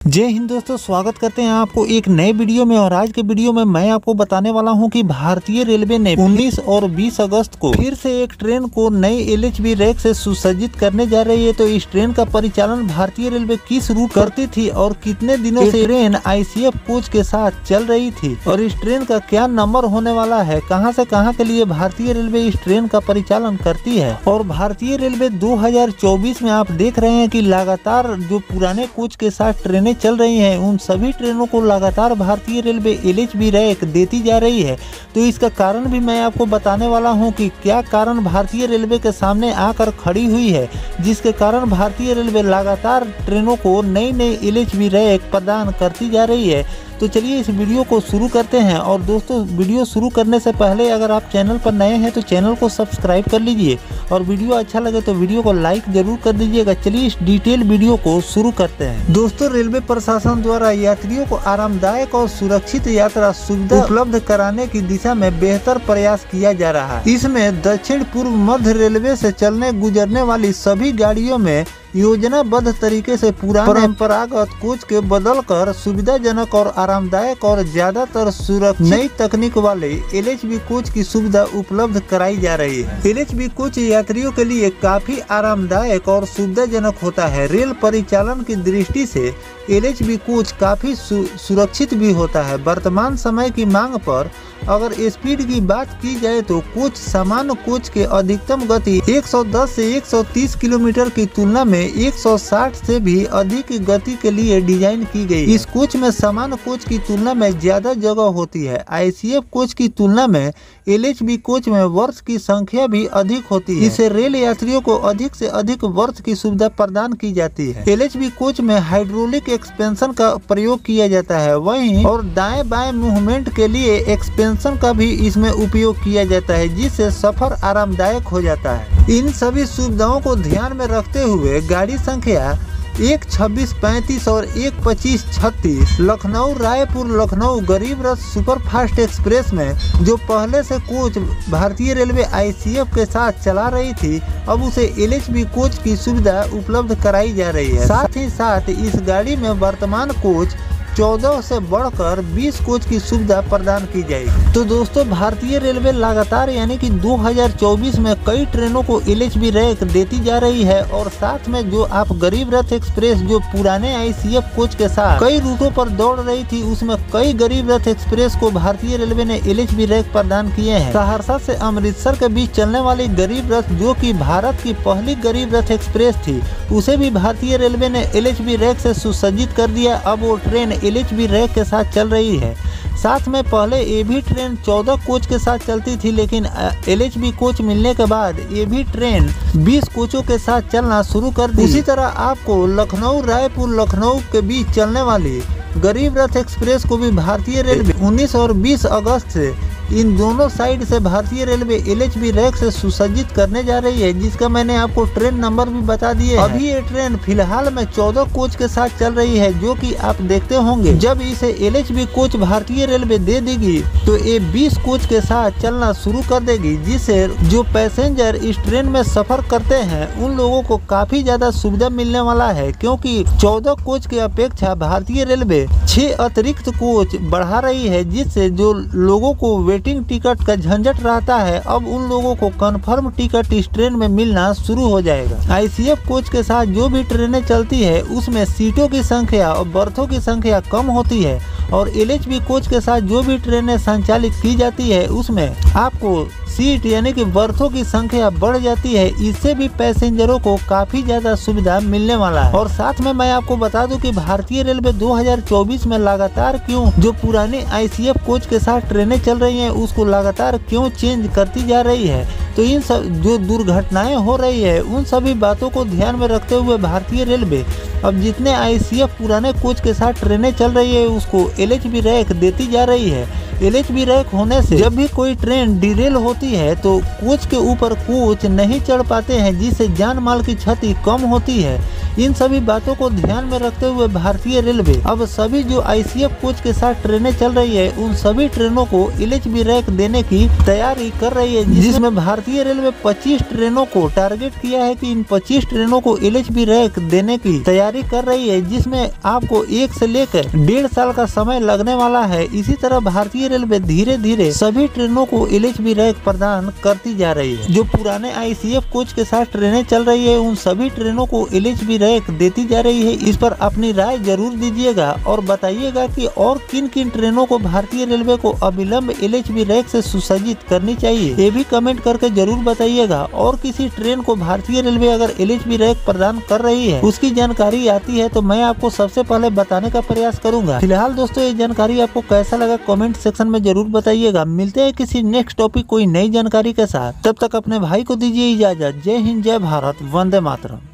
जय हिंद दोस्तों, स्वागत करते हैं आपको एक नए वीडियो में। और आज के वीडियो में मैं आपको बताने वाला हूं कि भारतीय रेलवे ने 19 और 20 अगस्त को फिर से एक ट्रेन को नई LHB रैक से सुसज्जित करने जा रही है। तो इस ट्रेन का परिचालन भारतीय रेलवे किस रूट करती थी और कितने दिनों से ट्रेन ICF कोच के साथ चल रही थी और इस ट्रेन का क्या नंबर होने वाला है, कहां से कहां के लिए भारतीय रेलवे इस ट्रेन का परिचालन करती है। और भारतीय रेलवे 2024 में आप देख रहे हैं कि लगातार जो पुराने कोच के साथ ट्रेनें चल रही हैं, उन सभी ट्रेनों को लगातार भारतीय रेलवे LHB रैक देती जा रही है। तो इसका कारण भी मैं आपको बताने वाला हूं कि क्या कारण भारतीय रेलवे के सामने आकर खड़ी हुई है, जिसके कारण भारतीय रेलवे लगातार ट्रेनों को नई नई LHB रैक प्रदान करती जा रही है। तो चलिए इस वीडियो को शुरू करते हैं। और दोस्तों, वीडियो शुरू करने से पहले अगर आप चैनल पर नए हैं तो चैनल को सब्सक्राइब कर लीजिए और वीडियो अच्छा लगे तो वीडियो को लाइक जरूर कर दीजिएगा। चलिए इस डिटेल वीडियो को शुरू करते हैं। दोस्तों, रेलवे प्रशासन द्वारा यात्रियों को आरामदायक और सुरक्षित यात्रा सुविधा उपलब्ध कराने की दिशा में बेहतर प्रयास किया जा रहा है। इसमें दक्षिण पूर्व मध्य रेलवे से चलने गुजरने वाली सभी गाड़ियों में योजनाबद्ध तरीके से पुराने परंपरागत कोच के बदलकर सुविधाजनक और आरामदायक और ज्यादातर सुरक्षित नई तकनीक वाले LHB कोच की सुविधा उपलब्ध कराई जा रही है। LHB कोच यात्रियों के लिए काफी आरामदायक और सुविधाजनक होता है। रेल परिचालन की दृष्टि से LHB कोच काफी सुरक्षित भी होता है। वर्तमान समय की मांग पर अगर स्पीड की बात की जाए तो कोच सामान्य कोच के अधिकतम गति 110 से 130 किलोमीटर की तुलना में 160 से भी अधिक गति के लिए डिजाइन की गई। इस कोच में सामान्य कोच की तुलना में ज्यादा जगह होती है। ICF कोच की तुलना में LHB कोच में वर्ष की संख्या भी अधिक होती है। इससे रेल यात्रियों को अधिक से अधिक वर्ष की सुविधा प्रदान की जाती है। LHB कोच में हाइड्रोलिक एक्सपेंशन का प्रयोग किया जाता है, वहीं और दाएं बाएं मूवमेंट के लिए एक्सपेंशन का भी इसमें उपयोग किया जाता है, जिससे सफर आरामदायक हो जाता है। इन सभी सुविधाओं को ध्यान में रखते हुए गाड़ी संख्या 12635 और 12536 लखनऊ रायपुर लखनऊ गरीब रथ सुपरफास्ट एक्सप्रेस में जो पहले से कोच भारतीय रेलवे ICF के साथ चला रही थी, अब उसे LHB कोच की सुविधा उपलब्ध कराई जा रही है। साथ ही साथ इस गाड़ी में वर्तमान कोच 14 से बढ़कर 20 कोच की सुविधा प्रदान की जाएगी। तो दोस्तों, भारतीय रेलवे लगातार यानी कि 2024 में कई ट्रेनों को LHB रैक देती जा रही है। और साथ में जो आप गरीब रथ एक्सप्रेस जो पुराने ICF कोच के साथ कई रूटों पर दौड़ रही थी, उसमें कई गरीब रथ एक्सप्रेस को भारतीय रेलवे ने LHB रैक प्रदान किए हैं। सहरसा से अमृतसर के बीच चलने वाली गरीब रथ जो कि भारत की पहली गरीब रथ एक्सप्रेस थी, उसे भी भारतीय रेलवे ने LHB रैक से सुसज्जित कर दिया। अब वो ट्रेन LHB रैक के साथ चल रही है। साथ में पहले ये भी ट्रेन 14 कोच के साथ चलती थी, लेकिन LHB कोच मिलने के बाद ये भी ट्रेन 20 कोचों के साथ चलना शुरू कर दी। इसी तरह आपको लखनऊ रायपुर लखनऊ के बीच चलने वाली गरीब रथ एक्सप्रेस को भी भारतीय रेलवे 19 और 20 अगस्त से इन दोनों साइड से भारतीय रेलवे LHB रैक से सुसज्जित करने जा रही है, जिसका मैंने आपको ट्रेन नंबर भी बता दिए। अभी ये ट्रेन फिलहाल में 14 कोच के साथ चल रही है, जो कि आप देखते होंगे जब इसे LHB कोच भारतीय रेलवे दे देगी तो ये 20 कोच के साथ चलना शुरू कर देगी, जिससे जो पैसेंजर इस ट्रेन में सफर करते हैं उन लोगों को काफी ज्यादा सुविधा मिलने वाला है। क्योंकि 14 कोच की अपेक्षा भारतीय रेलवे 6 अतिरिक्त कोच बढ़ा रही है, जिससे जो लोगों को वेटिंग टिकट का झंझट रहता है, अब उन लोगों को कंफर्म टिकट इस ट्रेन में मिलना शुरू हो जाएगा। ICF कोच के साथ जो भी ट्रेनें चलती है उसमें सीटों की संख्या और बर्थों की संख्या कम होती है, और LHB कोच के साथ जो भी ट्रेनें संचालित की जाती है उसमें आपको सीट यानी कि बर्थों की संख्या बढ़ जाती है। इससे भी पैसेंजरों को काफी ज्यादा सुविधा मिलने वाला है। और साथ में मैं आपको बता दूं कि भारतीय रेलवे 2024 में लगातार क्यों जो पुराने ICF कोच के साथ ट्रेनें चल रही हैं उसको लगातार क्यों चेंज करती जा रही है। तो इन सब जो दुर्घटनाएं हो रही है उन सभी बातों को ध्यान में रखते हुए भारतीय रेलवे अब जितने ICF पुराने कोच के साथ ट्रेनें चल रही है उसको LHB रैक देती जा रही है। LHB रैक होने से जब भी कोई ट्रेन डिरेल होती है तो कोच के ऊपर कोच नहीं चढ़ पाते हैं, जिससे जान माल की क्षति कम होती है। इन सभी बातों को ध्यान में रखते हुए भारतीय रेलवे अब सभी जो ICF कोच के साथ ट्रेनें चल रही है उन सभी ट्रेनों को LHB रैक देने की तैयारी कर रही है, जिसमें भारतीय रेलवे 25 ट्रेनों को टारगेट किया है कि इन 25 ट्रेनों को LHB रैक देने की तैयारी कर रही है, जिसमें आपको 1 से लेकर 1.5 साल का समय लगने वाला है। इसी तरह भारतीय रेलवे धीरे धीरे सभी ट्रेनों को LHB रैक प्रदान करती जा रही है। जो पुराने ICF कोच के साथ ट्रेनें चल रही है उन सभी ट्रेनों को LHB रैक देती जा रही है। इस पर अपनी राय जरूर दीजिएगा और बताइएगा कि और किन किन ट्रेनों को भारतीय रेलवे को अविलंब LHB रैक से सुसज्जित करनी चाहिए, ये भी कमेंट करके जरूर बताइएगा। और किसी ट्रेन को भारतीय रेलवे अगर LHB रैक प्रदान कर रही है उसकी जानकारी आती है तो मैं आपको सबसे पहले बताने का प्रयास करूंगा। फिलहाल दोस्तों ये जानकारी आपको कैसा लगा कमेंट सेक्शन में जरूर बताइएगा। मिलते हैं किसी नेक्स्ट टॉपिक कोई नई जानकारी के साथ, तब तक अपने भाई को दीजिए इजाजत। जय हिंद, जय भारत, वंदे मातरम।